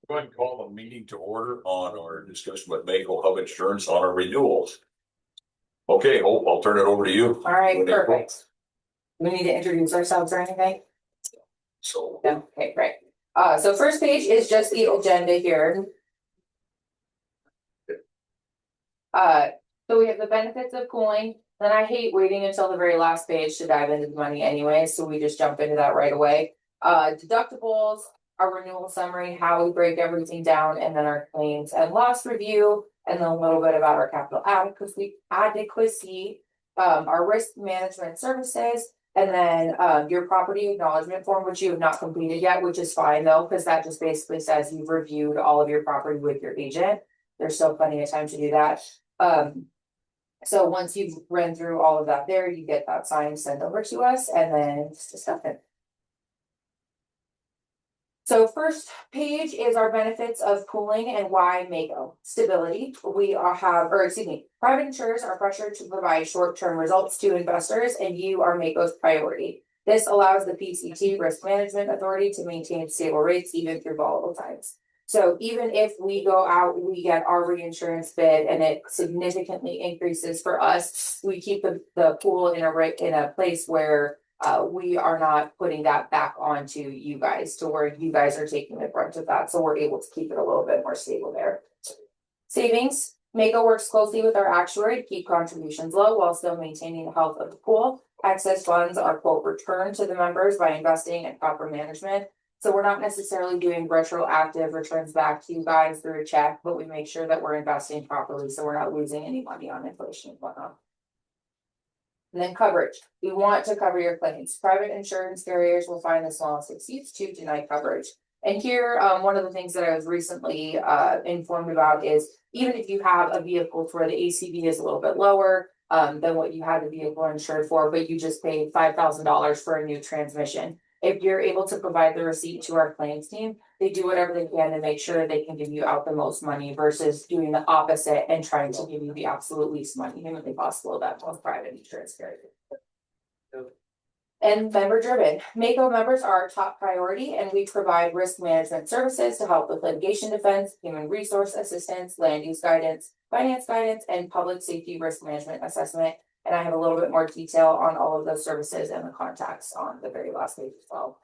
Go ahead and call the meeting to order on our discussion with Mako Hub Insurance on our renewals. Okay, Hope, I'll turn it over to you. All right, perfect. We need to introduce ourselves or anything? So, No, okay, great. So first page is just the agenda here. So we have the benefits of pooling. Then I hate waiting until the very last page to dive into the money anyway, so we just jump into that right away. Deductibles, our renewal summary, how we break everything down, and then our claims and loss review, and then a little bit about our capital adequacy, our risk management services, and then your property acknowledgement form, which you have not completed yet, which is fine though, because that just basically says you've reviewed all of your property with your agent. There's still plenty of time to do that. So once you've run through all of that there, you get that signed, sent over to us, and then just discuss it. So first page is our benefits of pooling and why Mako. Stability. Private insurers are pressured to provide short-term results to investors, and you are Mako's priority. This allows the PCT Risk Management Authority to maintain stable rates even through volatile times. So even if we go out, we get our reinsurance bid and it significantly increases for us, we keep the pool in a place where we are not putting that back onto you guys to where you guys are taking the brunt of that. So we're able to keep it a little bit more stable there. Savings. Mako works closely with our actuary to keep contributions low while still maintaining the health of the pool. Excess funds are quote returned to the members by investing in proper management. So we're not necessarily doing retroactive returns back to you guys through a check, but we make sure that we're investing properly so we're not losing any money on inflation and whatnot. And then coverage. We want to cover your claims. Private insurance carriers will find the smallest excuse to deny coverage. And here, one of the things that I was recently informed about is even if you have a vehicle where the ACV is a little bit lower than what you had the vehicle insured for, but you just paid $5,000 for a new transmission. If you're able to provide the receipt to our claims team, they do whatever they can to make sure they can give you out the most money versus doing the opposite and trying to give you the absolute least money humanly possible that most private insurance carriers. And member driven. Mako members are our top priority, and we provide risk management services to help with litigation defense, human resource assistance, land use guidance, finance guidance, and public safety risk management assessment. And I have a little bit more detail on all of those services and the contacts on the very last page as well.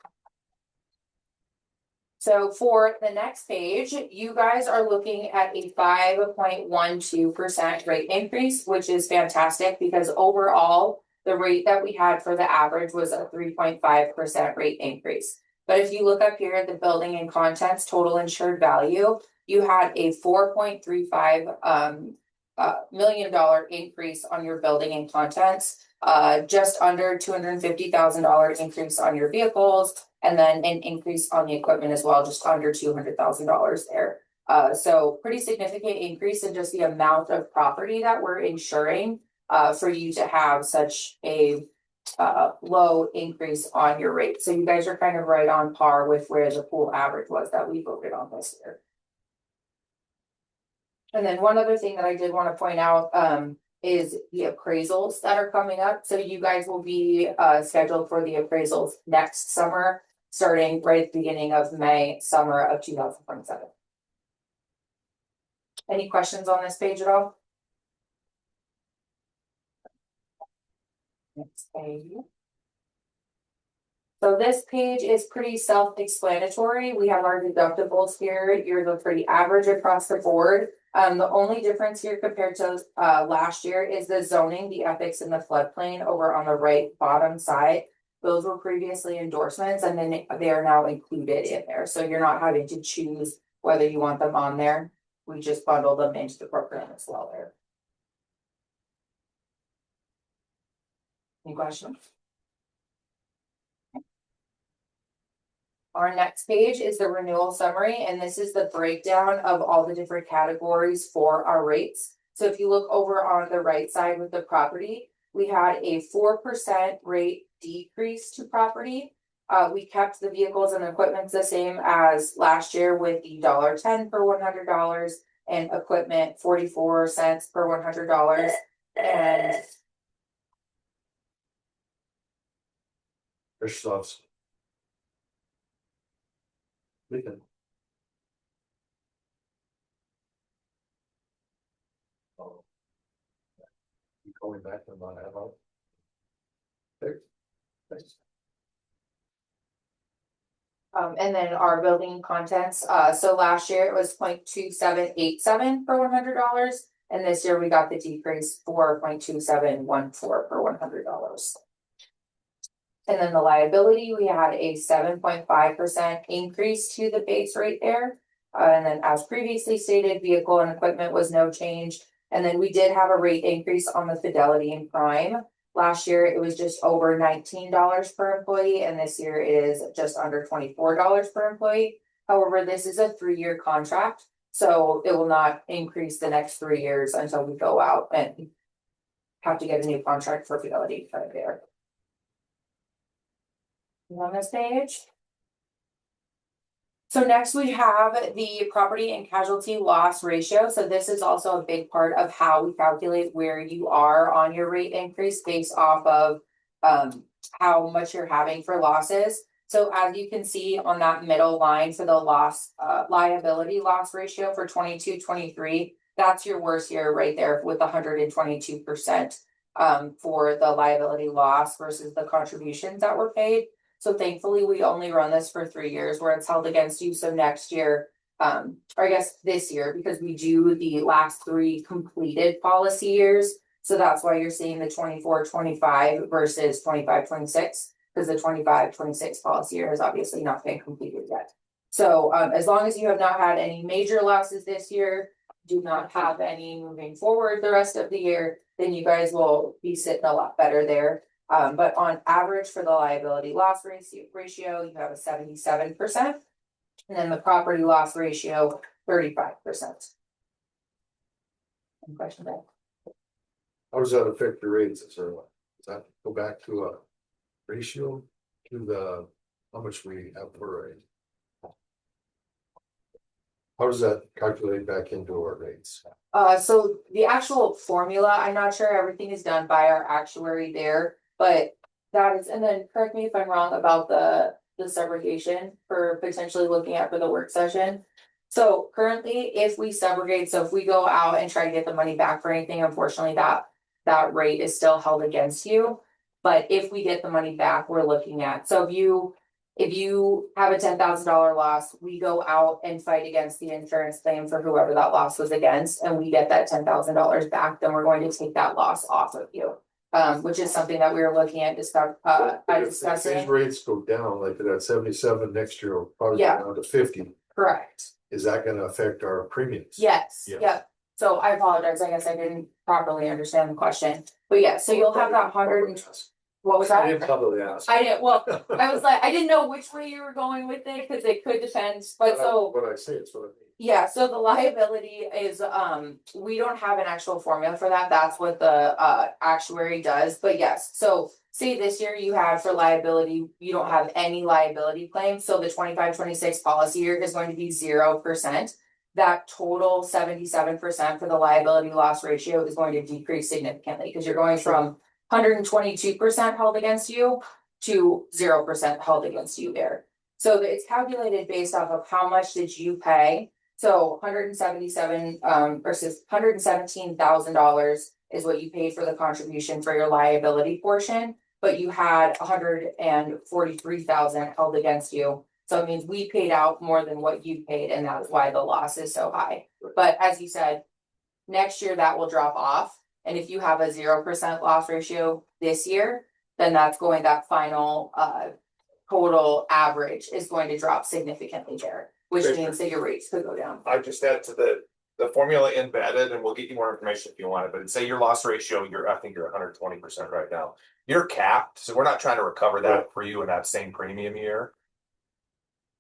So for the next page, you guys are looking at a 5.12% rate increase, which is fantastic because overall, the rate that we had for the average was a 3.5% rate increase. But if you look up here at the building and contents total insured value, you had a $4.35 million increase on your building and contents, just under $250,000 increase on your vehicles, and then an increase on the equipment as well, just under $200,000 there. So pretty significant increase in just the amount of property that we're insuring for you to have such a low increase on your rate. So you guys are kind of right on par with where the pool average was that we voted on this year. And then one other thing that I did want to point out is the appraisals that are coming up. So you guys will be scheduled for the appraisals next summer, starting right at the beginning of May, summer of 2027. Any questions on this page at all? Next page. So this page is pretty self-explanatory. We have our deductibles here. Yours are pretty average across the board. The only difference here compared to last year is the zoning, the ethics, and the floodplain over on the right bottom side. Those were previously endorsements, and then they are now included in there. So you're not having to choose whether you want them on there. We just bundle them into the program as well there. Any questions? Our next page is the renewal summary, and this is the breakdown of all the different categories for our rates. So if you look over on the right side with the property, we had a 4% rate decrease to property. We kept the vehicles and equipment the same as last year with the $1.10 per $100 and equipment 44 cents per $100. And Fish sauce. We can. Going back to my ammo. Okay. Thanks. And then our building contents, so last year it was 0.2787 for $100. And this year we got the decrease for 0.2714 for $100. And then the liability, we had a 7.5% increase to the base rate there. And then as previously stated, vehicle and equipment was no change. And then we did have a rate increase on the Fidelity and Prime. Last year, it was just over $19 per employee, and this year it is just under $24 per employee. However, this is a 3-year contract, so it will not increase the next 3 years until we go out and have to get a new contract for Fidelity right there. On this page. So next we have the property and casualty loss ratio. So this is also a big part of how we calculate where you are on your rate increase based off of how much you're having for losses. So as you can see on that middle line for the loss liability loss ratio for 22-23, that's your worst year right there with 122% for the liability loss versus the contributions that were paid. So thankfully, we only run this for 3 years where it's held against you. So next year, or I guess this year, because we do the last 3 completed policy years. So that's why you're seeing the 24-25 versus 25-26, because the 25-26 policy year has obviously not been completed yet. So as long as you have not had any major losses this year, do not have any moving forward the rest of the year, then you guys will be sitting a lot better there. But on average for the liability loss ratio, you have a 77%. And then the property loss ratio, 35%. Any questions there? How does that affect the rates? Does that go back to a ratio to the, how much we have per rate? How does that calculate back into our rates? So the actual formula, I'm not sure everything is done by our actuary there, but that is, and then correct me if I'm wrong about the subrogation for potentially looking at for the work session. So currently, if we subrogate, so if we go out and try to get the money back for anything, unfortunately that rate is still held against you. But if we get the money back, we're looking at, so if you have a $10,000 loss, we go out and fight against the insurance claim for whoever that loss was against, and we get that $10,000 back, then we're going to take that loss off of you. Which is something that we were looking at discussing. If these rates go down, like that 77 next year, will probably go down to 50. Correct. Is that gonna affect our premiums? Yes, Yeah. yep. So I apologize, I guess I didn't properly understand the question, but yeah, so you'll have that what was I that? didn't probably ask. I didn't, well, I was like, I didn't know which way you were going with it, cause it could depend, but so. What I say, it's what I mean. Yeah, so the liability is, we don't have an actual formula for that, that's what the actuary does, but yes, so. Say this year you have for liability, you don't have any liability claims, so the 25-26 policy year is going to be 0%. That total 77% for the liability loss ratio is going to decrease significantly, because you're going from 122% held against you to 0% held against you there. So it's calculated based off of how much did you pay. So $177 versus $117,000 is what you paid for the contribution for your liability portion, but you had $143,000 held against you. So it means we paid out more than what you paid, and that's why the loss is so high. But as you said, next year that will drop off. And if you have a 0% loss ratio this year, then that final total average is going to drop significantly there, which means that your rates could go down. I just add to the formula embedded, and we'll get you more information if you want it, but say your loss ratio, I think you're 120% right now. You're capped, so we're not trying to recover that for you in that same premium year.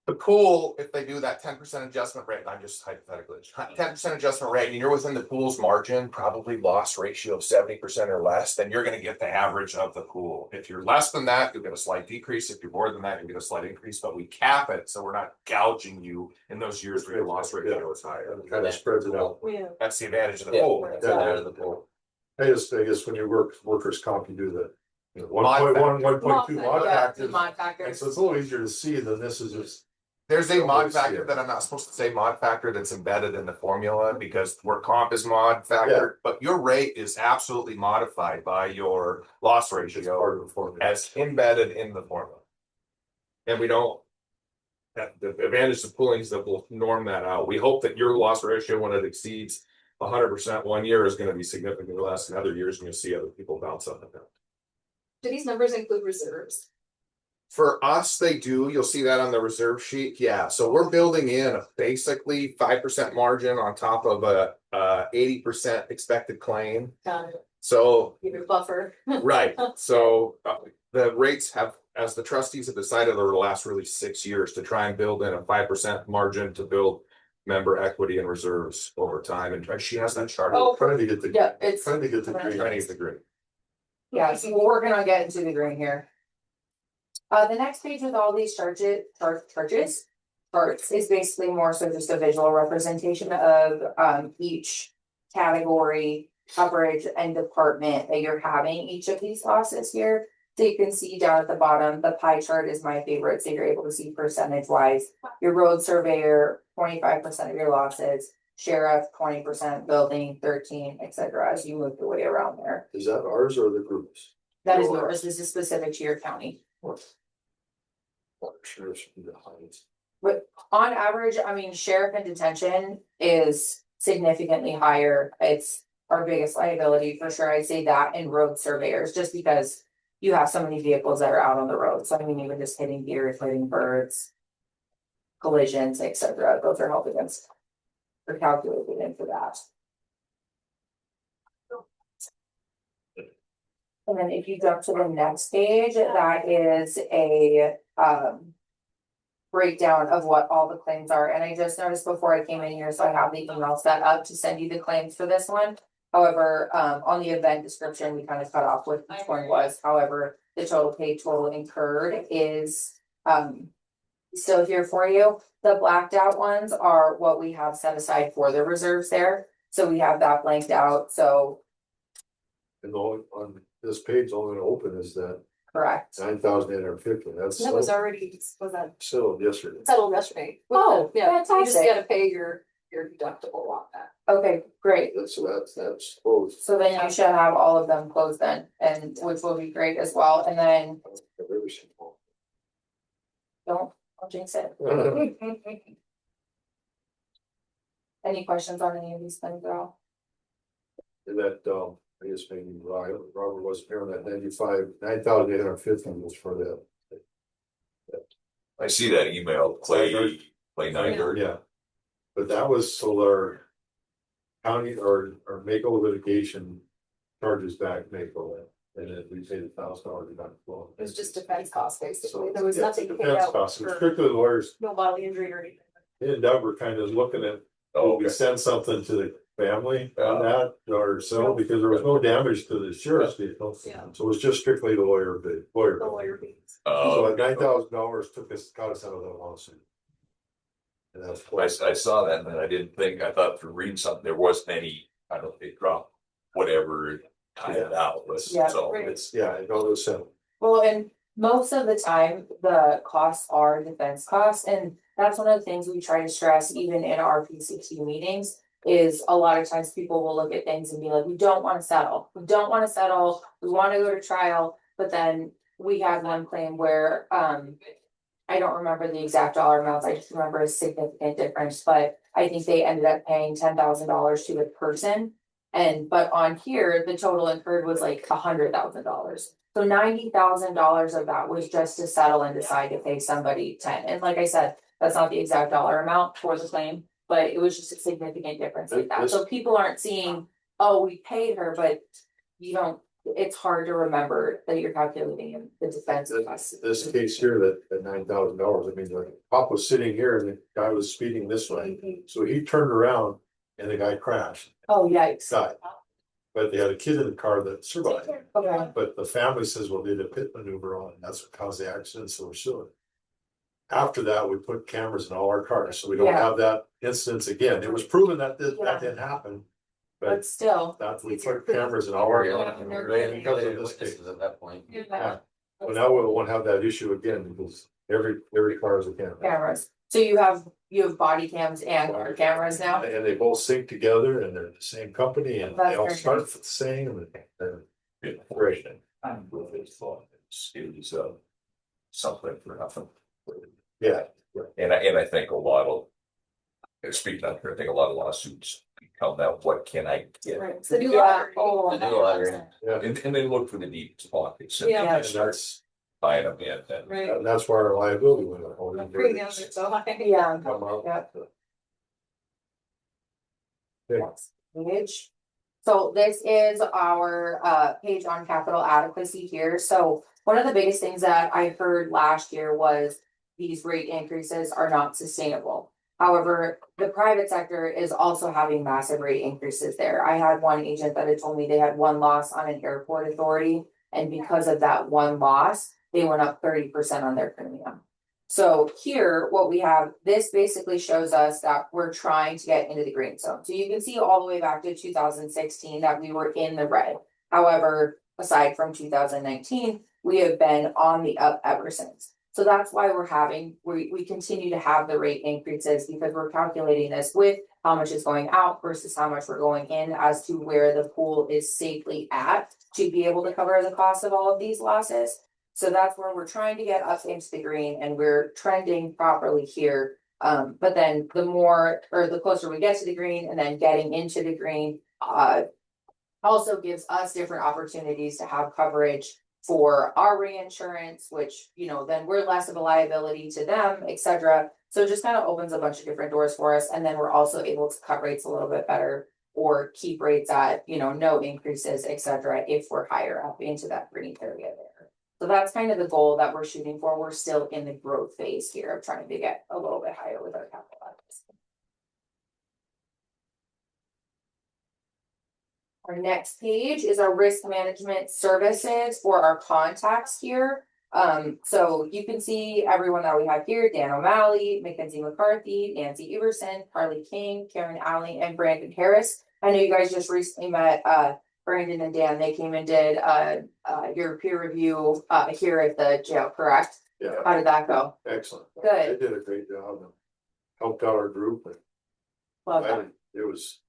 The pool, if they do that 10% adjustment rate, I'm just hypothetically, 10% adjustment rate, and you're within the pool's margin, probably loss ratio of 70% or less, then you're gonna get the average of the pool. If you're less than that, you'll get a slight decrease. If you're more than that, you'll get a slight increase, but we cap it, so we're not gouging you in those years where your loss ratio is higher. It kind of spreads it out. That's the advantage of the pool. Out of the pool. I guess when you work workers' comp, you do the. Mod 1.1, 1.2 mod Yeah, factors. mod And factors. so it's a little easier to see than this is just There's a Don't mod really see factor it. that I'm not supposed to say mod factor that's embedded in the formula because where comp is mod factor, but your rate is absolutely modified by your loss It's part ratio of the formula. as embedded in the formula. And we don't. The advantage of pooling is that we'll norm that out. We hope that your loss ratio, when it exceeds 100% one year, is going to be significantly less than other years, and you'll see other people bounce up and down. Do these numbers include reserves? For us, they do. You'll see that on the reserve sheet. Yeah, so we're building in a basically 5% margin on top of a 80% expected claim. Got it. So Give it a buffer. right, so the rates have, as the trustees have decided over the last really 6 years to try and build in a 5% margin to build member equity and reserves over time. And she has that chart. Oh, Trying to get the, Yeah, it's, trying to get the green. Trying to get the green. yeah, so we're working on getting to the green here. The next page with all these charts is basically more so just a visual representation of, each category, coverage and department that you're having each of these losses here. So you can see down at the bottom, the pie chart is my favorite, so you're able to see percentage wise. Your road surveyor, 25% of your losses, sheriff, 20%, building, 13, etc. as you move the way around there. Is that ours or the groups? That is yours, this is specific to your county. Sure, it should be the highest. But on average, I mean, sheriff and detention is significantly higher. It's our biggest liability for sure. I'd say that and road surveyors, just because you have so many vehicles that are out on the road. So I mean, even just hitting deer, hitting birds, collisions, etc. Those are held against or calculated into that. And then if you jump to the next page, that is a breakdown of what all the claims are. And I just noticed before I came in here, so I have the email set up to send you the claims for this one. However, on the event description, we kind of cut off what each one was. However, the total paid, total incurred is still here for you. The blacked out ones are what we have set aside for the reserves there. So we have that blanked out, so And on this page, all gonna open is that correct. 9,850, that's That was already, was that settled yesterday. settled yesterday? Oh, Yeah, you just fantastic. gotta pay your deductible on that. Okay, great. That's closed. So then you should have all of them closed then, and which will be great as well. And then don't jinx it. Any questions on any of these things at all? And that, I guess maybe Robert wasn't here on that 9,850 was for that. I see that email, Clay 930. Yeah. But that was solar county or Mako litigation charges back Mako. And then we paid $1,000 deductible. It was just defense costs, basically. So, There was yeah, nothing paid defense out costs, for strictly lawyers. no bodily injury or anything. Me and Doug were kind of looking at, Oh, we okay. send something to the family on that or so, because there was no damage to the sheriff's vehicle. Yeah. So it was just strictly the lawyer. The So lawyer fees. that $9,000 got us out of that lawsuit. And that's I saw that and I didn't think, I thought through reading something, there wasn't any, I don't know, it dropped, whatever, tie it out, but Yeah, so right. it's. yeah, it all was settled. Well, and most of the time, the costs are defense costs, and that's one of the things we try to stress even in our PCT meetings. Is a lot of times people will look at things and be like, we don't want to settle, we don't want to settle, we want to go to trial, but then we had one claim where, I don't remember the exact dollar amounts, I just remember a significant difference, but I think they ended up paying $10,000 to the person. But on here, the total incurred was like $100,000. So $90,000 of that was just to settle and decide to pay somebody 10. And like I said, that's not the exact dollar amount for the claim, but it was just a significant difference like that. So people aren't seeing, oh, we paid her, but you don't, it's hard to remember that you're calculating in the defense costs. This case here, that $9,000, I mean, like, Pop was sitting here and the guy was speeding this way, so he turned around and the guy crashed, Oh, yikes. died. But they had a kid in the car that survived, Okay, but the family says, well, they did a pit maneuver on, and that's what caused the accident, so we're suing. After that, we put cameras in all our cars, so we don't Yeah. have that instance again. It was proven that Yeah. that didn't happen. but But still, that we put cameras in all our. Because of this case. At that point. yeah, Well, now we won't have that issue again because every car is a camera. cameras. So you have body cams and guard cameras now? And they both sync together and they're the same company and That's they all very start nice. the same and they're great. With his thought, it was, something for nothing. Yeah, And I think a lot of, speaking out here, I think a lot of lawsuits come out, what can I get? Right, it's the new Yeah, lottery. oh, The new lottery. 100%. yeah, And they look for the deepest pockets and Yeah. and that's, buy them in and. Right. that's why our liability went up. The premiums are so high. Yeah. Come out. Yep. Yeah. Page. So this is our page on capital adequacy here. So one of the biggest things that I heard last year was these rate increases are not sustainable. However, the private sector is also having massive rate increases there. I had one agent that had told me they had one loss on an airport authority, and because of that one loss, they went up 30% on their premium. So here, what we have, this basically shows us that we're trying to get into the green zone. So you can see all the way back to 2016 that we were in the red. However, aside from 2019, we have been on the up ever since. So that's why we continue to have the rate increases, because we're calculating this with how much is going out versus how much we're going in as to where the pool is safely at to be able to cover the cost of all of these losses. So that's where we're trying to get up into the green, and we're trending properly here. But then the more, or the closer we get to the green and then getting into the green, also gives us different opportunities to have coverage for our reinsurance, which, you know, then we're less of a liability to them, etc. So it just kind of opens a bunch of different doors for us. And then we're also able to cut rates a little bit better or keep rates at, you know, no increases, etc. if we're higher up into that green area there. So that's kind of the goal that we're shooting for. We're still in the growth phase here of trying to get a little bit higher with our capital adequacy. Our next page is our risk management services for our contacts here. So you can see everyone that we have here: Dan O'Malley, Mackenzie McCarthy, Nancy Everson, Carly King, Karen Alley, and Brandon Harris. I know you guys just recently met Brandon and Dan. They came and did your peer review here at the jail, correct? Yeah, How did that go? excellent. Good. They did a great job and helped out our group and Well done. it was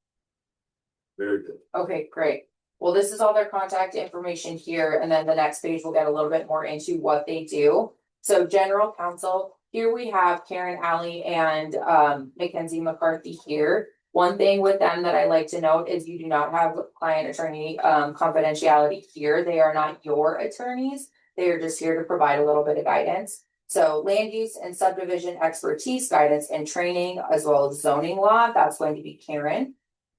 very good. Okay, great. Well, this is all their contact information here, and then the next page will get a little bit more into what they do. So general counsel, here we have Karen Alley and Mackenzie McCarthy here. One thing with them that I like to note is you do not have client attorney confidentiality here. They are not your attorneys. They are just here to provide a little bit of guidance. So land use and subdivision expertise, guidance and training, as well as zoning law, that's going to be Karen.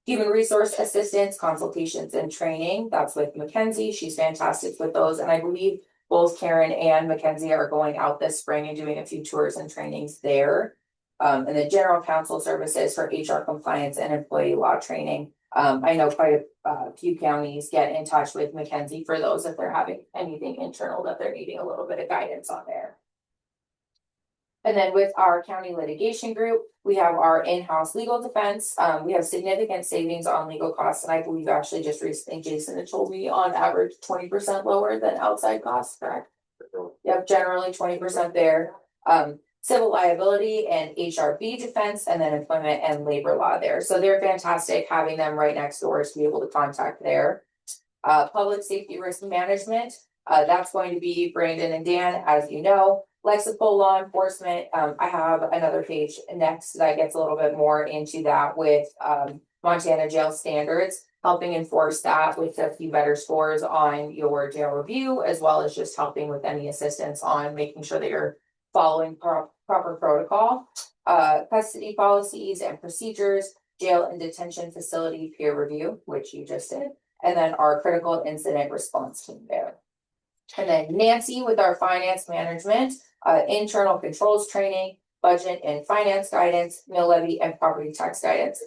Human resource assistance, consultations and training, that's with Mackenzie. She's fantastic with those. And I believe both Karen and Mackenzie are going out this spring and doing a few tours and trainings there. And the general counsel services for HR compliance and employee law training. I know quite a few counties get in touch with Mackenzie for those if they're having anything internal that they're needing a little bit of guidance on there. And then with our county litigation group, we have our in-house legal defense. We have significant savings on legal costs, and I believe actually just recently Jason had told me on average 20% lower than outside costs, correct? Yep, generally 20% there. Civil liability and HRB defense, and then employment and labor law there. So they're fantastic having them right next door to be able to contact there. Public safety risk management, that's going to be Brandon and Dan, as you know. Lexipol law enforcement, I have another page next that gets a little bit more into that with Montana jail standards, helping enforce that with a few better scores on your jail review, as well as just helping with any assistance on making sure that you're following proper protocol. Custody policies and procedures, jail and detention facility peer review, which you just did, and then our critical incident response team there. And then Nancy with our finance management, internal controls training, budget and finance guidance, mill levy and property tax guidance.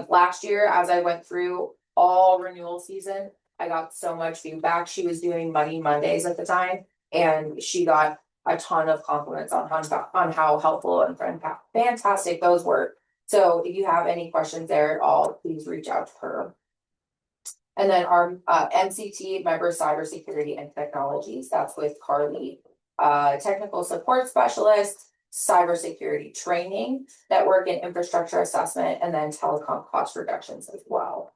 Last year, as I went through all renewal season, I got so much feedback. She was doing Money Mondays at the time, and she got a ton of compliments on how helpful and fantastic those were. So if you have any questions there at all, please reach out to her. And then our MCT, member cybersecurity and technologies, that's with Carly. Technical support specialist, cybersecurity training, network and infrastructure assessment, and then telecom cost reductions as well.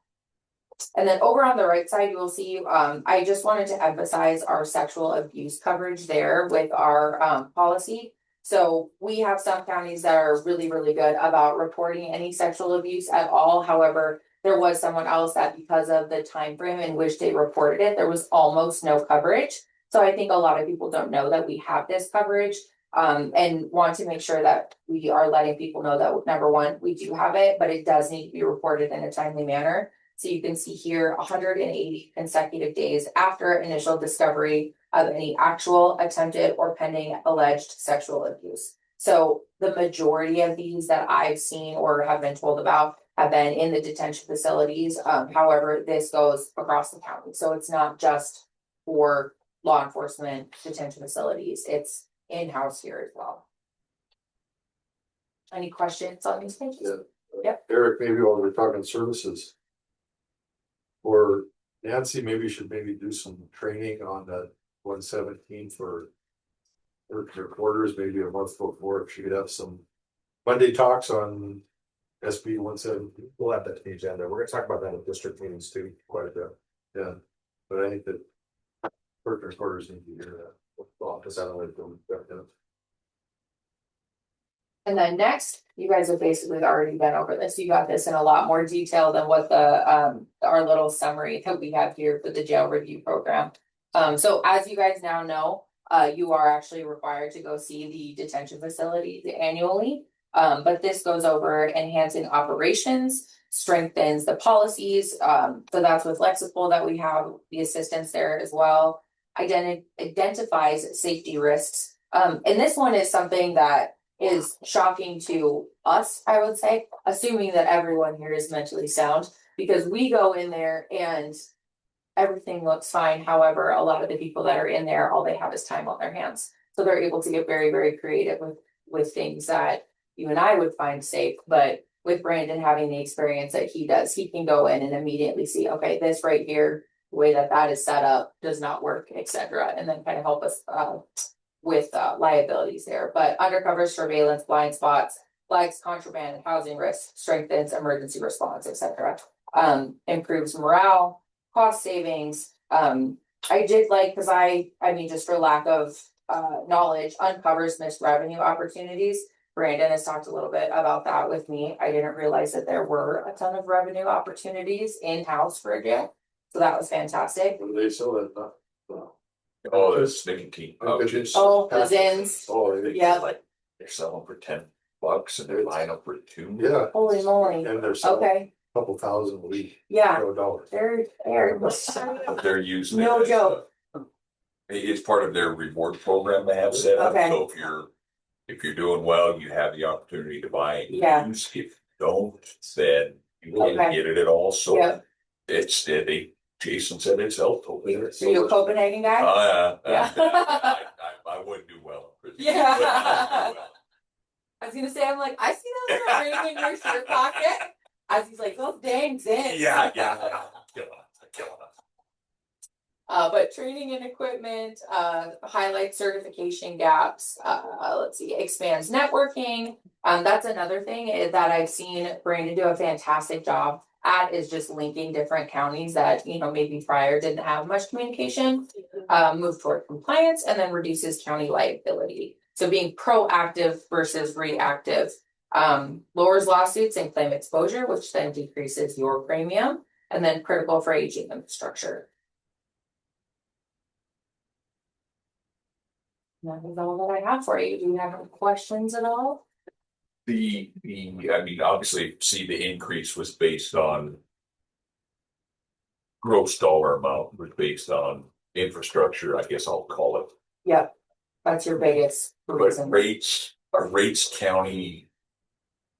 And then over on the right side, you will see, I just wanted to emphasize our sexual abuse coverage there with our policy. So we have some counties that are really, really good about reporting any sexual abuse at all. However, there was someone else that because of the time frame in which they reported it, there was almost no coverage. So I think a lot of people don't know that we have this coverage, and want to make sure that we are letting people know that number one, we do have it, but it does need to be reported in a timely manner. So you can see here 180 consecutive days after initial discovery of any actual, attempted, or pending alleged sexual abuse. So the majority of these that I've seen or have been told about have been in the detention facilities. However, this goes across the county. So it's not just for law enforcement detention facilities, it's in-house here as well. Any questions on these pages? Yeah. Yep. Eric, maybe while we're talking services. Or Nancy, maybe you should maybe do some training on the 117 for. Her quarters, maybe a month before, if she could have some Monday talks on SB 117. We'll add that to the agenda. We're gonna talk about that at district meetings too, quite a bit. Yeah, but I think that. Workers quarters need to hear that. Well, because I don't know if they'll- And then next, you guys have basically already been over this. You got this in a lot more detail than what the our little summary that we have here for the jail review program. So as you guys now know, you are actually required to go see the detention facility annually. But this goes over enhancing operations, strengthens the policies. So that's with Lexipol that we have the assistance there as well. Identifies safety risks. And this one is something that is shocking to us, I would say, assuming that everyone here is mentally sound, because we go in there and everything looks fine. However, a lot of the people that are in there, all they have is time on their hands. So they're able to get very, very creative with things that you and I would find safe. But with Brandon having the experience that he does, he can go in and immediately see, okay, this right here, the way that is set up does not work, etc. And then kind of help us with liabilities there. But undercover surveillance, blind spots, flags contraband, housing risk, strengthens emergency response, etc. Improves morale, cost savings. I did like, because I mean, just for lack of knowledge, uncovers missed revenue opportunities. Brandon has talked a little bit about that with me. I didn't realize that there were a ton of revenue opportunities in-house for a jail. So that was fantastic. They sell that stuff. Oh, that's nicotine pouches. Oh, the Zins. Oh, Yeah. Like, they're selling for $10 and they're buying them for $2. Yeah, Holy moly. and they're selling Okay, a couple thousand a week, yeah, $0. they're. But they're using. No it as a- joke. It's part of their reward program they have set up, Okay. so if you're doing well, you have the opportunity to buy it. Yeah. If you don't, then you won't Okay. get it at all, so Yeah, it's, Jason said it's helpful. are you a Copenhagen guy? Yeah. I wouldn't do well. in prison. Yeah. I wouldn't do well. I was gonna say, I'm like, I see those ring in your shirt pocket. As he's like, those dang Zins. Yeah. Killing us. But training and equipment, highlights certification gaps, let's see, expands networking. That's another thing that I've seen Brandon do a fantastic job at, is just linking different counties that, maybe prior didn't have much communication. Move toward compliance, and then reduces county liability. So being proactive versus reactive, lowers lawsuits and claim exposure, which then decreases your premium, and then critical for aging infrastructure. That is all that I have for you. Do you have any questions at all? I mean, obviously, see, the increase was based on gross dollar amount, was based on infrastructure, I guess I'll call it. Yep, that's your biggest But reason. are rates county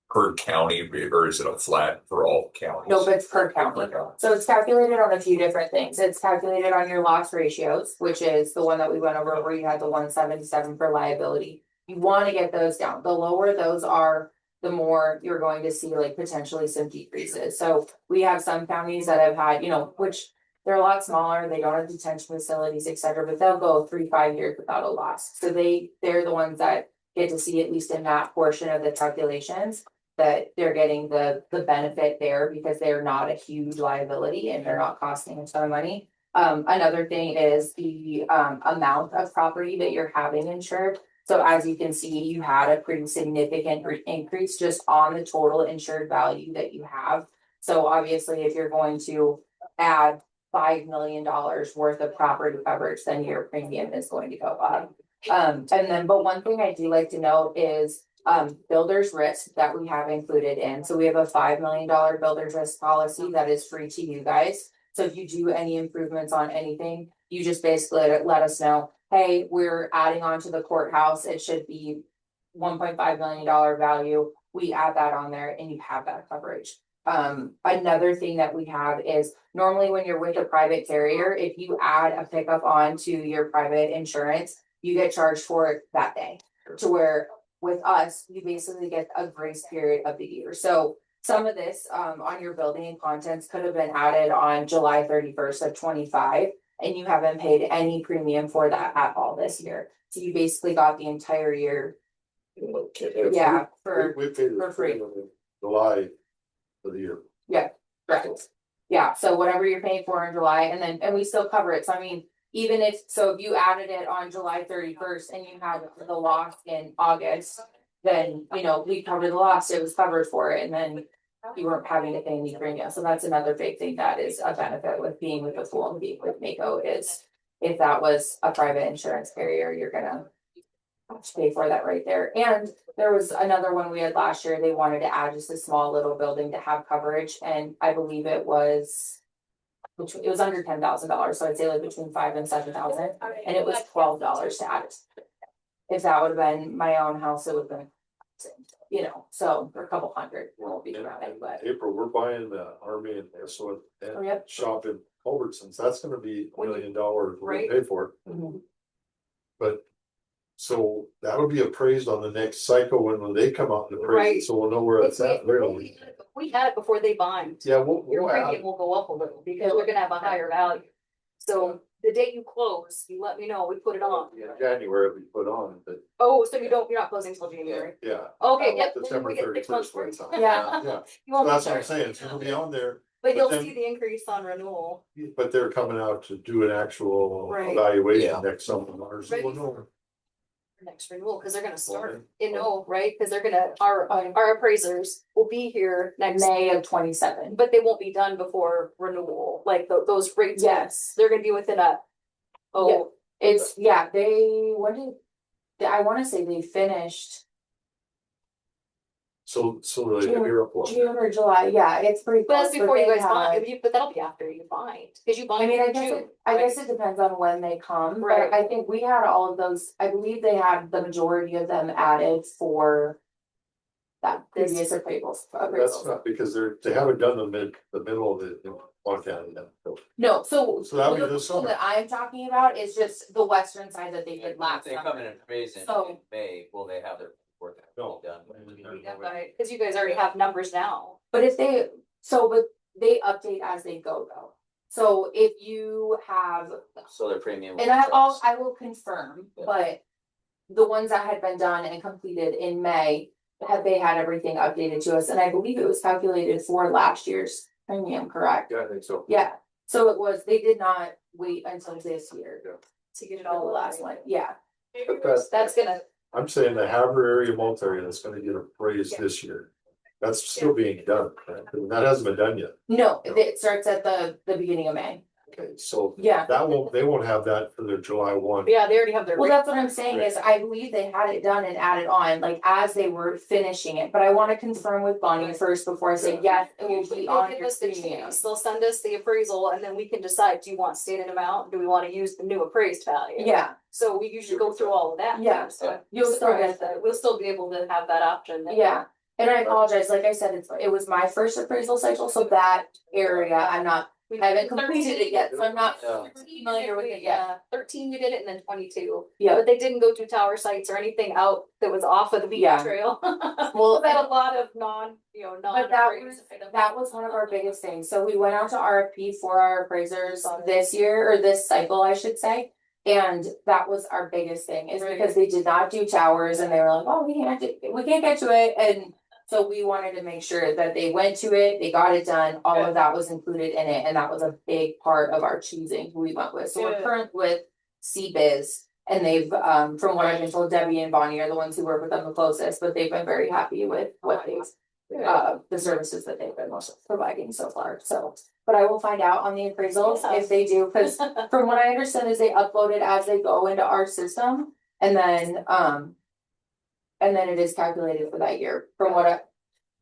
per county, or is it a flat for all counties? No, but it's per county. So it's calculated on a few different things. It's calculated on your loss ratios, which is the one that we went over where you had the 177 for liability. You want to get those down. The lower those are, the more you're going to see like potentially some decreases. So we have some counties that have had, which they're a lot smaller, they don't have detention facilities, etc., but they'll go 3-5 years without a loss. So they're the ones that get to see, at least in that portion of the calculations, that they're getting the benefit there because they're not a huge liability and they're not costing a ton of money. Another thing is the amount of property that you're having insured. So as you can see, you had a pretty significant increase just on the total insured value that you have. So obviously, if you're going to add $5 million worth of property coverage, then your premium is going to go up. But one thing I do like to note is builder's risk that we have included in. So we have a $5 million builder's risk policy that is free to you guys. So if you do any improvements on anything, you just basically let us know, hey, we're adding on to the courthouse. It should be $1.5 million value. We add that on there and you have that coverage. Another thing that we have is normally when you're with a private carrier, if you add a pickup onto your private insurance, you get charged for it that day. To where with us, you basically get a grace period of the year. So some of this on your building and contents could have been added on July 31st of 25, and you haven't paid any premium for that at all this year. So you basically got the entire year. Yeah, We paid for free. in July of the year. correct. Yeah, so whatever you're paying for in July, and we still cover it. So I mean, even if you added it on July 31st and you had the loss in August, then, we covered the loss, it was covered for it, and then you weren't having to pay any premium. So that's another big thing that is a benefit with being with the pool and being with Mako is if that was a private insurance carrier, you're gonna have to pay for that right there. And there was another one we had last year, they wanted to add just a small little building to have coverage, and I believe it was under $10,000, so I'd say like between $5,000 and $7,000, and it was $12 to add it. If that would have been my own house, it would have been, so for a couple hundred, won't be around it, but. April, we're buying the Army and so Oh, and yep. shop in Culbertson's, that's gonna be $1 million, we're Right. gonna pay for it. Mhm. But, so that'll be appraised on the next cycle when they come out and appraise Right. it, so we'll know where it's at, really. We had it before they bind. Yeah, Your we'll add, premium will go up a little because we're gonna have a higher value. So the day you close, you let me know, we put it on. in January we put on, but, Oh, so you're not closing until January? yeah. Okay, yep. then December we get 6 months 31st when free. it's on. Yeah. Yeah, You won't that's be what I'm charged. saying, it's gonna be on there, But you'll then- see the increase on renewal. but they're coming out to do an actual Right. evaluation Yeah. next summer, so we'll know. Next renewal, because they're gonna start, Okay. right? Because they're gonna, our appraisers will be here next, May of 27. but they won't be done before renewal, like those rates. Yes, They're gonna be within a, oh, I wanna say they finished So like a miracle. June or July, yeah, it's pretty but that's close. before you they guys had- bind, but that'll be after you bind, because you bind. I mean, in June, I right? guess it depends on when they come, Right. but I think we had all of those, I believe they had the majority of them added for. That previous appraisals. That's not because they haven't done the middle of the Montana yet. No, so. So that'll be the this pool summer. That I'm talking about is just the western side that they did last If they come summer. in and appraise in So- May, will they have their work No. done? Because you guys already have numbers now. But but they update as they go though. So if you have, So their premium. and I will confirm, but. The ones that had been done and completed in May, they had everything updated to us, and I believe it was calculated for last year's premium, correct? Yeah, I think so. Yeah, so it was, they did not wait until this year To get it for the all last one, yeah. That's gonna, I'm saying the Havre area multi that's gonna get appraised Yeah. this year. That's still being done, right? That hasn't been done yet. No, it starts at the beginning of May, Okay, so yeah. they won't have that for their July 1. yeah, they already have their. Well, that's what I'm saying is I believe they had it done and added on, like as they were finishing it, but I wanna confirm with Bonnie first before I say yes, it will Usually be they'll on give your us the premium. choice, they'll send us the appraisal and then we can decide, do you want stated amount, do we wanna use the new appraised value? Yeah, So we usually go through all of that. Yeah. first, so You'll still get that, we'll still be able to have that option. then. yeah, and I apologize, like I said, it was my first appraisal cycle, so that area, I haven't completed it yet, so I'm not Yeah. familiar with it yet. 13 you did it and then 22. Yeah. But they didn't go to tower sites or anything out that was off of the beach Yeah. trail. Well, We've had a lot of non. But that was one of our biggest things, so we went out to RFP for our appraisers this year, or this cycle, I should say. And that was our biggest thing, is because they did not do towers and they were like, oh, we can't get to it, and so we wanted to make sure that they went to it, they got it done, all of that was included in it, and that was a big part of our choosing who we went with. So we're Good. current with CBiz, and they've, from what I've been told, Debbie and Bonnie are the ones who work with them the closest, but they've been very happy with what they've, the services that they've been providing so far, so. But I will find out on the appraisals if they do, cause from what I understand is they upload it as they go into our system, and then it is calculated for that year, from what I,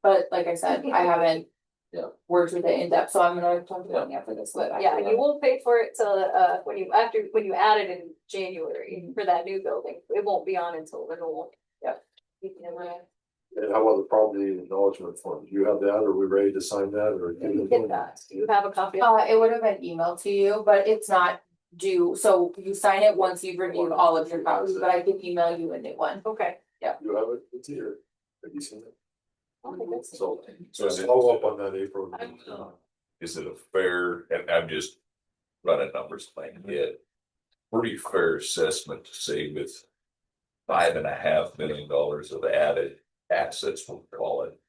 but like I said, I haven't. Yeah. Worked with it in depth, so I'm gonna talk to them after this, but. Yeah, you won't pay for it till, when you add it in January for that new building, it won't be on until renewal. Yep. And how about the property acknowledgement form? Do you have that? Are we ready to sign that or? Get that, do you have a copy of It would have been emailed to you, but it's not due, so you sign it once you've reviewed all of your copies, but I can email you a new one. it? Okay. You have it? It's here. Have you seen it? So is it, Follow up on that, April. is it a fair, and I'm just running numbers playing it. Pretty fair assessment to say with $5.5 million of added assets, we'll call it.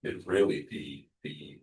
It really, the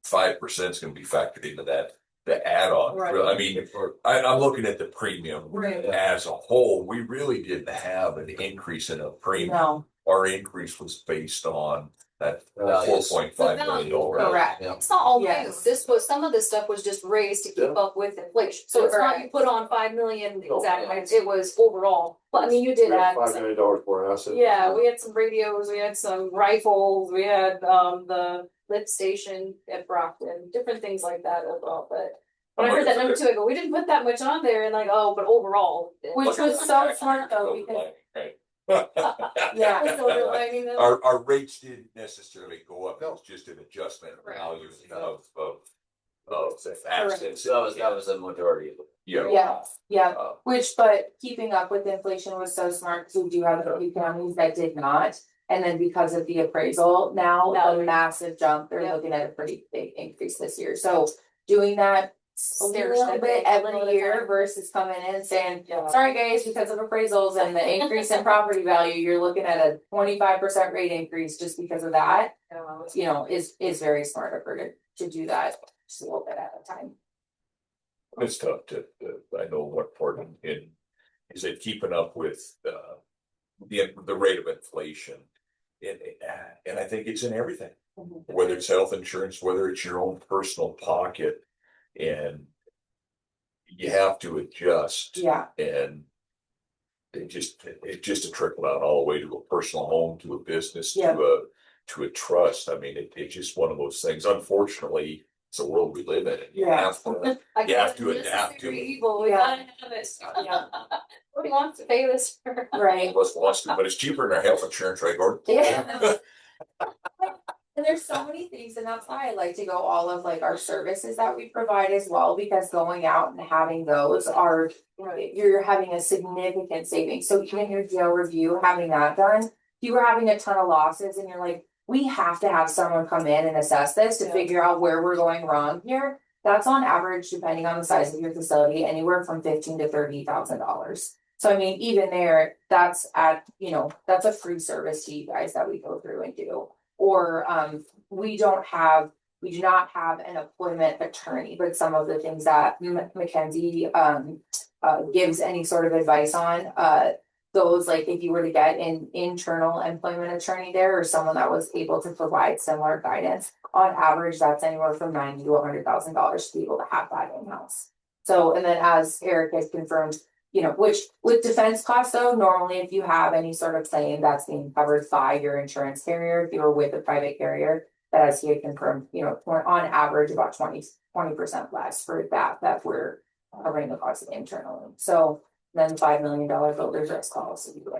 5% is gonna be factored into that, the add-on. Right. I mean, I'm looking at the premium Right. as a whole, we really didn't have an increase in a premium. No, Our increase was based on that Values. $4.5 million. correct. Yeah. It's not all new, Yes. some of this stuff was just raised to keep Yeah. up with inflation, so it's not you Correct. put on 5 million No, exactly, no. it was overall, but I mean, you did add. $5 million more assets. Yeah, we had some radios, we had some rifles, we had the lift station at Brockton, different things like that as well, but. When I heard that number too, I go, we didn't put that much on there, and like, oh, but overall. Which was so smart though, because, yeah, Silver lining though. Our rates didn't necessarily go up, it was just an adjustment of Right. value of assets. So that was a majority of it. yeah, Uh, which, but keeping up with inflation was so smart, because we do have a few counties that did not. And then because of the appraisal, now Now a they're- massive jump, they're Yep. looking at a pretty big increase this year, so doing that. A Stair little step bit it a little every at a year time. versus coming in and saying, Yeah. sorry guys, because of appraisals and the increase in property value, you're looking at a 25% rate increase just because of that. You know, is very smart of her to do that just a little bit at a time. It's tough I know what part in, is it keeping up with, the rate of inflation? And I think it's in everything, whether it's health insurance, whether it's your own personal pocket, and you have to adjust. Yeah, And it's just a trickle down all the way to a personal home, to a business, Yeah. to a trust. I mean, it's just one of those things. Unfortunately, it's the world we live in. And you Yeah. have to, I You have guess to it's adapt to necessary it. evil, we Yeah. gotta have it. Yeah. Nobody wants to pay this for. right. most wants to, but it's cheaper than our health insurance, right, Gordon? Yeah. And there's so many things, and that's why I like to go all of like our services that we provide as well, because going out and having those are, you're having a significant savings. So even your jail review, having that done, you were having a ton of losses and you're like, we have to have someone come in and assess this to Yeah. figure out where we're going wrong here. That's on average, depending on the size of your facility, anywhere from $15,000 to $30,000. So I mean, even there, that's that's a free service to you guys that we go through and do. Or we do not have an employment attorney, but some of the things that Mackenzie gives any sort of advice on, those, like if you were to get an internal employment attorney there or someone that was able to provide similar guidance, on average, that's anywhere from $90,000 to $100,000 to be able to have that in-house. So, and then as Eric has confirmed, which with defense costs though, normally if you have any sort of claim that's being covered by your insurance carrier, if you were with a private carrier, that as he had confirmed, we're on average about 20% less for that we're covering the cost of internally. So then $5 million builder's risk policy and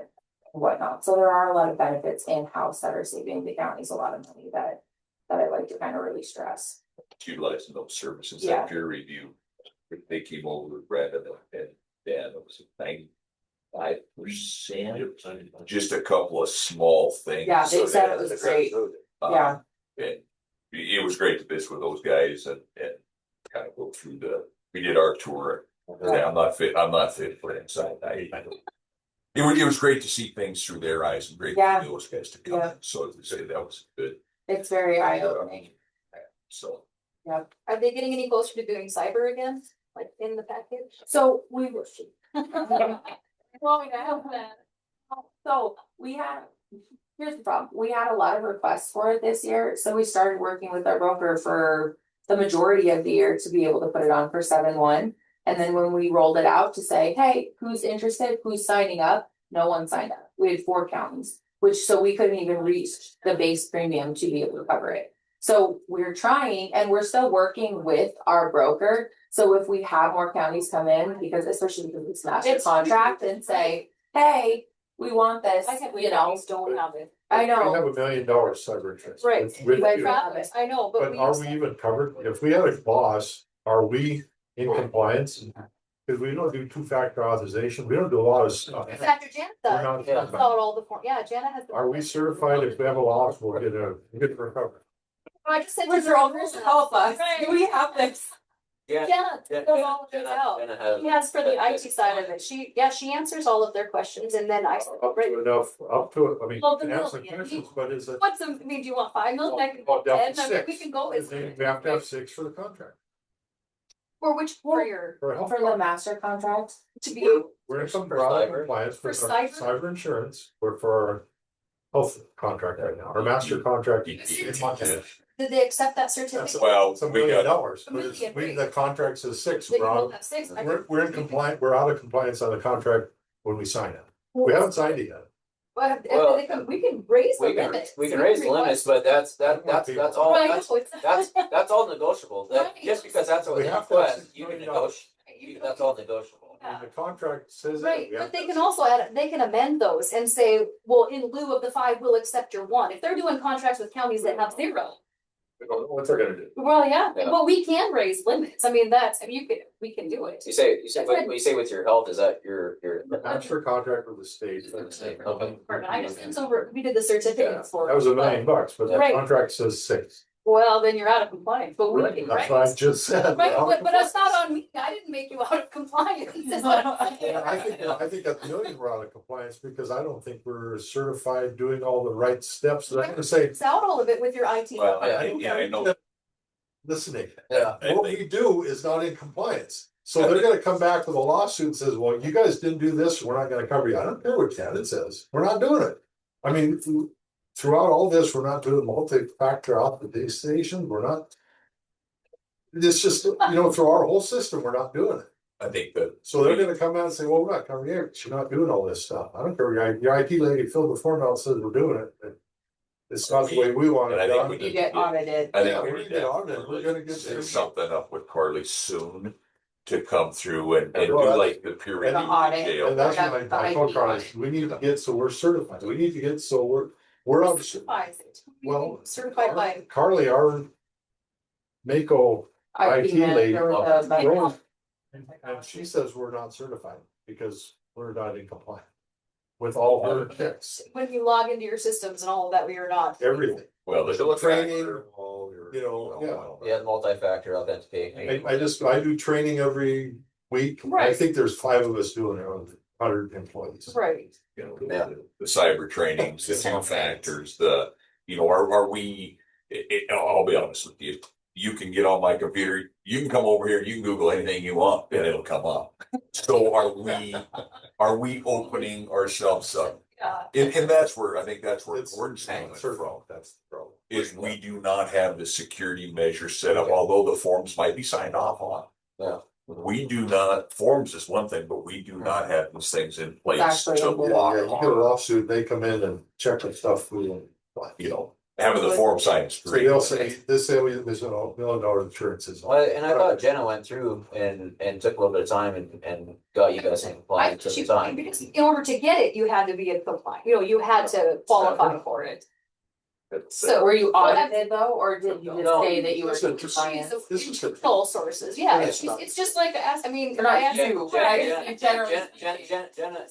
whatnot. So there are a lot of benefits in-house that are saving the counties a lot of money that I like to kind of really stress. Utilizing those services, Yeah. that peer review, they came over with Brandon and Dan, it was 95%. Just a couple of small things. Yeah, they So said that- it was great. Yeah. And it was great to visit with those guys and kind of go through we did our tour I'm not fit for inside. It was great to see things through their eyes and great Yeah. for those guys to come Yeah. in. So to say that was good. It's very eye opening. So. Yep. Are they getting any closer to doing cyber again, like in the package? So we. Well, I hope that. So we had, here's the problem, we had a lot of requests for it this year, so we started working with our broker for the majority of the year to be able to put it on for 7/1. And then when we rolled it out to say, hey, who's interested, who's signing up? No one signed up. We had 4 counties, so we couldn't even reach the base premium to be able to cover it. So we're trying, and we're still working with our broker. So if we have more counties come in, because especially because we smash the It's- contract and say, hey, we want this, I can't you believe know, counties don't have it. I We know, have $1 million cyber insurance. Right. with You guys you. have it. I know, but But we. are we even covered? If we had a loss, are we in compliance? Because we don't do 2-factor authorization. We don't do a lot of stuff. In fact, Janet We're does. not Yeah. That's not all the form, yeah, Janet has. the- Are we certified if we have a loss, we'll get a recovery? I just said. Where's your owners to help us? Right. Do we have this? Yeah. Janet does all of this out. Jenna has. She has for the IT side of it, she answers all of their questions and then I. Up to enough, up to it. I mean, Well, you the can have some million. questions, but is it? What's some, I mean, do you want 5 million? I can go Well, down 10, to I mean, we 6. can go with. We have to have 6 for the contract. For which, for your, For health. For the master contract? to be, We're in some For broad cyber. compliance for For our cyber? cyber insurance, we're for our health contract right now, our master contract. in Montana. did they accept that certificate? Well, It's $1 we million, got, but it's, $1 million, the contract says 6, They can we're both on, have 6. I we're in compliance, we're out of compliance on the contract when we sign it. We haven't signed it yet. But Well, we can raise the We can, limit. we can raise the limits, but that's all, Right, that's all negotiable. That, Right. just because that's what We they have to have request, $6 you can million. negotiate, that's all negotiable. And the contract says. Right, we have but they to- can also add, they can amend those and say, well, in lieu of the 5, we'll accept your 1. If they're doing contracts with counties that have 0. We don't know what they're gonna do. Well, yeah, Yeah. but we can raise limits. I mean, we can do it. You say, when you say with your health, is that your, The master contract with the state. Okay. Perfect. I just, it's over, we did the certificates for. That was $1 million, but the Right. contract says 6. Well, then you're out of compliance, but we can, That's what I right? just said. Right, but that's not on me. I didn't make you out of compliance. That's what I'm saying. Yeah, I think at the million we're out of compliance because I don't think we're certified doing all the right steps. I'm gonna say, It's out all of it with your IT. well, Yeah. I know. listening, Yeah. what we do is not in compliance. So they're gonna come back with a lawsuit and says, well, you guys didn't do this, we're not gonna cover you. I don't care what Canada says, we're not doing it. I mean, throughout all this, we're not doing multi-factor authorization, we're not. It's just, through our whole system, we're not doing it. I think that So they're gonna come out and say, well, we're not covering you, but you're not doing all this stuff. I don't care, your IT lady filled the form out and says we're doing it, but it's not the way we want And it I think done. we You get audited. I Yeah, think we get on it. We're gonna get set something up with Carly soon to come through and do Well, like the peer review The audit. detail. And that's Yeah, what the I told IT Carly, audit. we need to get, so we're certified, we need to get, so we're on. Certifies it. Well, Certified by. Carly, our Mako IT lady, There was a- Rose, and she says we're not certified because we're not in compliance with all her checks, When you log into your systems and all of that, we are not. everything. Well, the Training, all your. yeah. Yeah, multi-factor authentication. I do training every week. I Right. think there's 5 of us doing it on 100 employees. Right. Yeah. The cyber trainings, the 2 factors, are we, I'll be honest with you. You can get on my computer, you can come over here, you can Google anything you want and it'll come up. So are we opening ourselves up? Yeah. And that's where, I think that's where It's Gordon's coming not from, certified, that's the problem. is we do not have the security measures set up, although the forms might be signed off on. Yeah. We do not, forms is one thing, but we do not have these things in place Exactly. to Yeah, block Yeah, you get a lawsuit, they come in and check the stuff. Having the form signed is So great. they'll say, there's $1 million insurances. Well, and I thought Jenna went through and took a little bit of time and got you guys in compliance at the time. Because in order to get it, you had to be in compliance, you had to qualify for it. So. Were you audited though, or did you just No. say that you were in Listen, compliance? This was the- Full sources, yeah, Yeah. it's just like, I mean. They're not I asked- you, but I generally.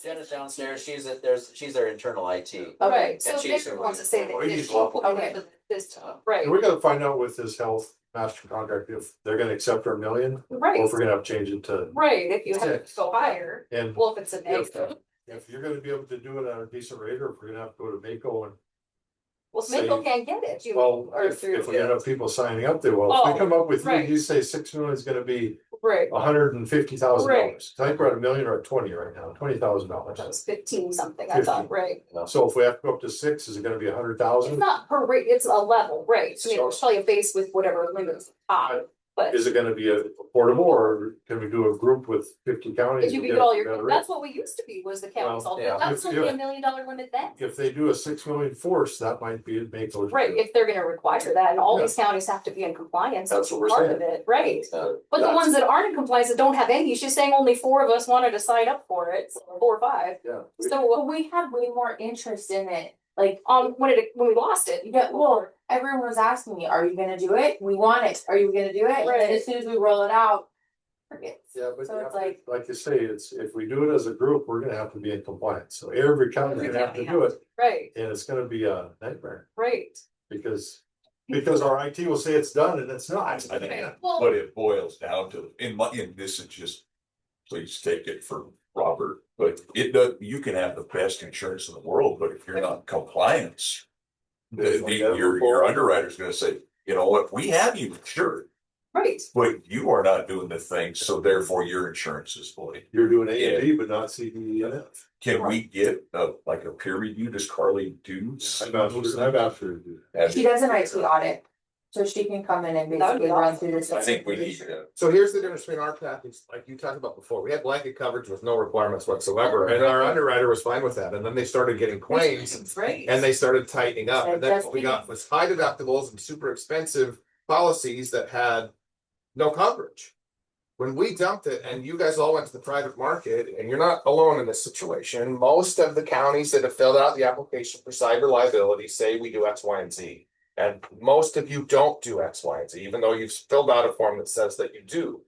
Jenna's downstairs, she's their internal IT. Right, so And she's- they're the ones that say that. Oh, it he's is welcome. okay, this, right, And we gotta find out with this health, master contract, if they're gonna accept our million, or Right, if we're gonna have to change it to. right, if you have to Six. go higher, And well, if it's a if, negative. if you're gonna be able to do it at a decent rate, or if we're gonna have to go to Mako and. Well, Mako can't get it, you, Well, or if through, we end up people signing up, they will. If Oh, we come up with, right. you say 6 million is gonna be right, $150,000. I think we're at a million or at 20 right now, $20,000. that was 15 something, I thought, 15. right? So if we have to go up to 6, is it gonna be It's 100,000? not per rate, it's a level, right, I mean, So- it's probably a base with whatever limits top, but. Is it gonna be affordable, or can we do a group with 50 counties? If you and could get get all it your, better rate? that's what we used to be, was the counties Well, all, yeah. that was If- only if- $1 million limit then. If they do a 6 million force, that might be Mako's. Right, if they're gonna require that, and all these counties have to be in compliance, That's what we're part saying. of it, right? Uh, But the That's- ones that aren't in compliance, that don't have any, she's saying only 4 of us wanted to sign up for it, so 4 or 5. Yeah. So, we had way more interest in it, like, when we lost it, yeah, well, everyone was asking me, are you gonna do it? We want it, are you gonna do it? And then Right. as soon as we roll it out, forget. Yeah, but So you it's have to- like- like you say, it's, if we do it as a group, we're gonna have to be in compliance. So every county's gonna have to do it, right, and it's gonna be a nightmare, right. because our IT will say it's done and it's not. I think, Right. Well, but it boils down to, in this is just, please take it from Robert, but it does, you can have the best insurance in the world, but if you're not in compliance. Your underwriter's gonna say, you know what, we have you insured, right, but you are not doing the things, so therefore your insurance is void. You're doing A and B, but not C, D, E, and F. Can we get like a peer review? Does Carly do? I've asked her to do that. She does an IT audit, so she can come in and That would be basically run awesome. through this. I think we need to. So here's the difference between our package, like you talked about before, we had blanket coverage with no requirements whatsoever, and our underwriter was fine with that, and then they started getting claims. right. And they started tightening up, and then Just what we got was high deductibles and super expensive policies that had no coverage. When we dumped it and you guys all went to the private market, and you're not alone in this situation, most of the counties that have filled out the application for cyber liability say we do X, Y, and Z. And most of you don't do X, Y, and Z, even though you've filled out a form that says that you do.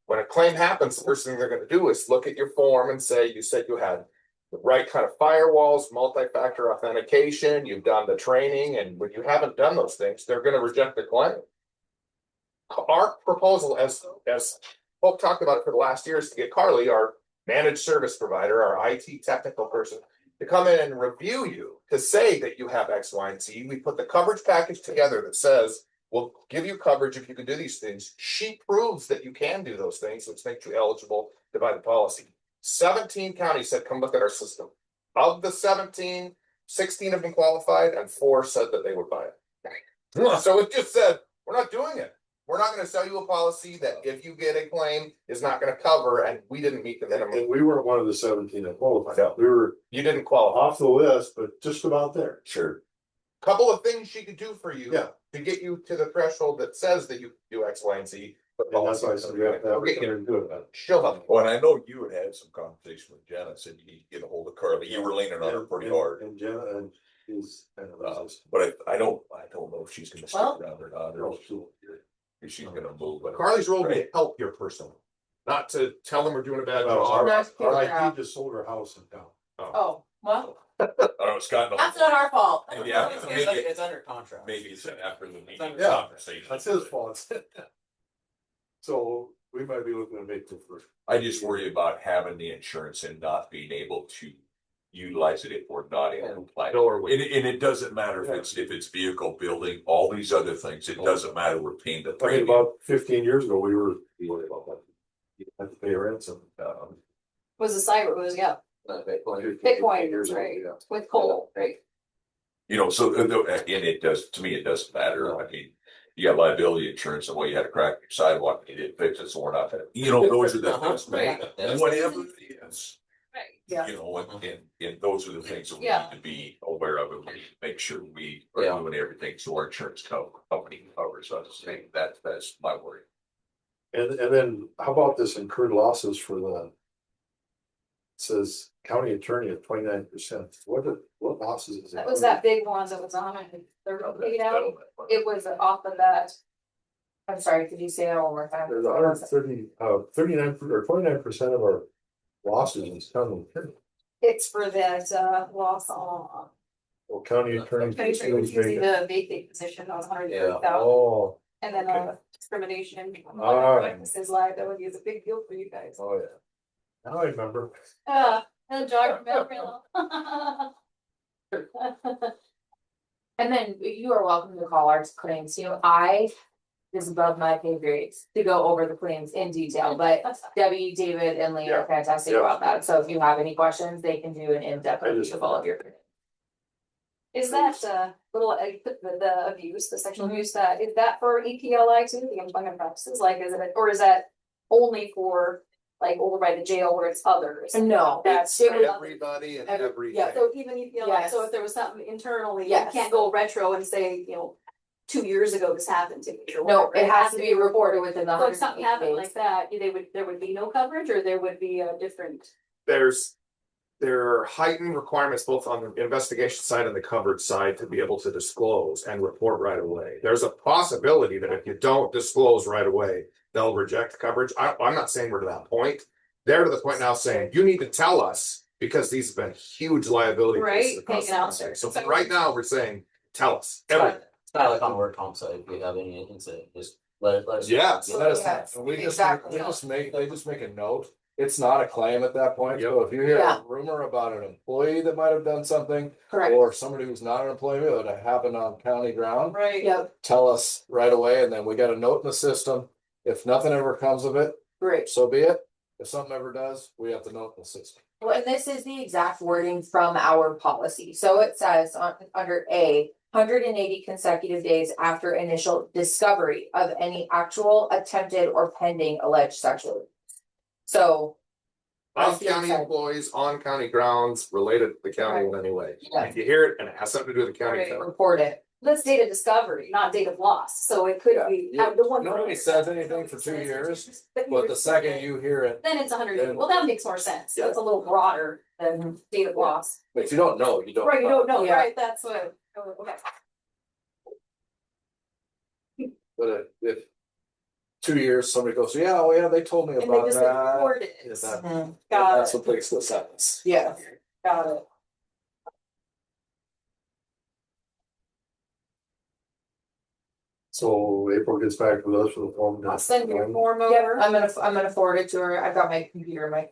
When a claim happens, the first thing they're gonna do is look at your form and say, you said you had the right kind of firewalls, multi-factor authentication, you've done the training, and when you haven't done those things, they're gonna reject the claim. Our proposal, as Hope talked about it for the last year, is to get Carly, our managed service provider, our IT technical person, to come in and review you, to say that you have X, Y, and Z. We put the coverage package together that says, we'll give you coverage if you can do these things. She proves that you can do those things, which makes you eligible to buy the policy. 17 counties said, come look at our system. Of the 17, 16 have been qualified and 4 said that they would buy it. So it just said, we're not doing it. We're not gonna sell you a policy that if you get a claim is not gonna cover, and we didn't meet the minimum. And we weren't one of the 17 that qualified. No. We were You didn't qualify. off the list, but just about there. Sure. Couple of things she could do for you. Yeah. To get you to the threshold that says that you do X, Y, and Z. But And that's why I said we have to have Okay, her do it. she'll help you. Well, and I know you had some conversation with Janet, said you need to get a hold of Carly. You were leaning on her pretty hard. And Jenna, and is kind of resistant. But I don't know if she's gonna stick Well- around or not, or if she's gonna move. But Carly's role will be to Right. help your person, not to tell them we're doing a bad Well, job. Not to Our figure out. IT just sold her house in town. Oh, well, I don't know, Scott. that's not our fault. Yeah, It's maybe, it's under contract. maybe it's after the meeting Yeah. conversation. That's his fault. So we might be looking to make the first. I just worry about having the insurance and not being able to utilize it if we're not in compliance. Nor we. And it doesn't matter if it's vehicle building, all these other things, it doesn't matter, we're paying the I mean, premium. about 15 years ago, we were worried about that. You had to pay ransom. Was the cyber, was, yeah, Bitcoin. Bitcoin, Years ago, right. yeah. with coal, right? You know, so, and it does, to me, it doesn't matter, I mean, you got liability insurance, and well, you had a crack in your sidewalk, and you didn't fix it, so we're not gonna, you know, those are the things, Right. whatever it is. Right. Yeah. You know, and those are the things that we Yeah. need to be aware of, and we need to make sure we are Yeah. doing everything so our insurance company covers us, and that's my worry. And then how about this incurred losses for the? It says county attorney at 29%. What losses is it? That was that big one that was on it, they're paid out, it was off of that, I'm sorry, could you say that one more time? There's 130, 39 or 29% of our losses is county attorney. it's for that, loss on. Well, county attorney. Pretty sure it was using the vacate position, that was Yeah. $130,000. Oh, And then discrimination. Oh. Practices liability is a big deal for you guys. Oh, yeah. Now I remember. It'll jog your memory a little. And then you are welcome to call our claims, this is above my pay grades to go over the claims in detail, but Debbie, David, and Lee are fantastic Yeah. about that, so if you have any questions, they can do an in-depth I just- review of all of your. Is that the abuse, the sexual abuse, that is that for EPLI too, the employment practices, like is it, or is that only for like over by the jail where it's others? No, That's it was- Everybody and Every- everything. yeah, So even EPLI, Yes. so if there was something internally, you Yes. can't go retro and say, 2 years ago this happened to me or No, whatever. it has to be reported within the So if something 180 happened days. like that, there would be no coverage, or there would be a different. There are heightened requirements both on the investigation side and the covered side to be able to disclose and report right away. There's a possibility that if you don't disclose right away, they'll reject coverage. I'm not saying we're to that point. They're to the point now saying, you need to tell us because these have been huge liability. cases Right, across taken out the country. there. So for right now, we're saying, tell us everything. It's kind of like on work comp side, if you have any incident, just let us. Yeah. Yes, We just, exactly. they just make a note, it's not a claim at that point, so if you hear Yeah. a rumor about an employee that might have done something. Correct, Or somebody who's not an employee that happened on county ground, Right. yep, tell us right away, and then we got a note in the system. If nothing ever comes of it, great. so be it, if something ever does, we have the note in the system. Well, and this is the exact wording from our policy, so it says under A. 180 consecutive days after initial discovery of any actual, attempted, or pending alleged sexual abuse. So. On that's being county said. employees, on county grounds, related to the county in any way. Yeah. If you hear it and it has something to do with the county. Right. tell it. Report it, That's date of discovery, not date of loss, so it could be. Yeah. the one. Nobody says anything for 2 years, but the second you hear it, Then it's 100, Then- well, that makes more sense, Yeah. it's a little broader than date of loss. but if you don't know, you don't. Right, you don't know, Yeah. right, that's what, okay. But if 2 years, somebody goes, yeah, oh yeah, they told me And they about just that. report it. Yeah, that- Mhm. Got That's it, what makes the sentence. Yeah, got it. So April gets back with us for the form. I'll send your form yep, over. I'm gonna forward it to her, I've got my computer, my.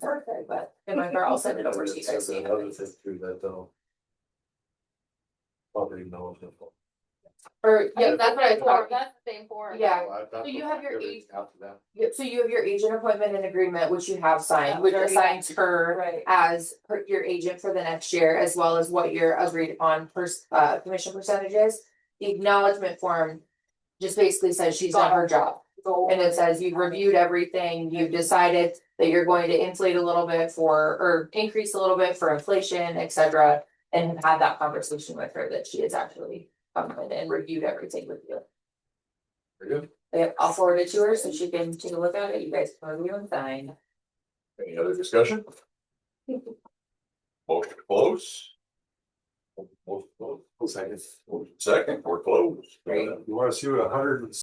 Perfect, but in my car, I'll send it over to you guys. so you have Another it. thing too that though. Probably knows. Or, yeah, that's what I thought. That's the same form. Yeah. So you have your After that. Yep, so you have your agent appointment and agreement, which you have signed, Yeah, which already assigns her Right. as your agent for the next year, as well as what your agreed upon commission percentages. The acknowledgement form just basically says she's done her job, Go and over it says you've reviewed everything, you've decided that you're going to inflate a little bit or increase a little bit for inflation, et cetera. And have had that conversation with her that she has actually come in and reviewed everything with you. Very good. Yep, I'll forward it to her so she can take a look at it, you guys can review and sign. Any other discussion? Motion to close. Motion to close. Second. Second, we're closed. Great. You wanna see what 100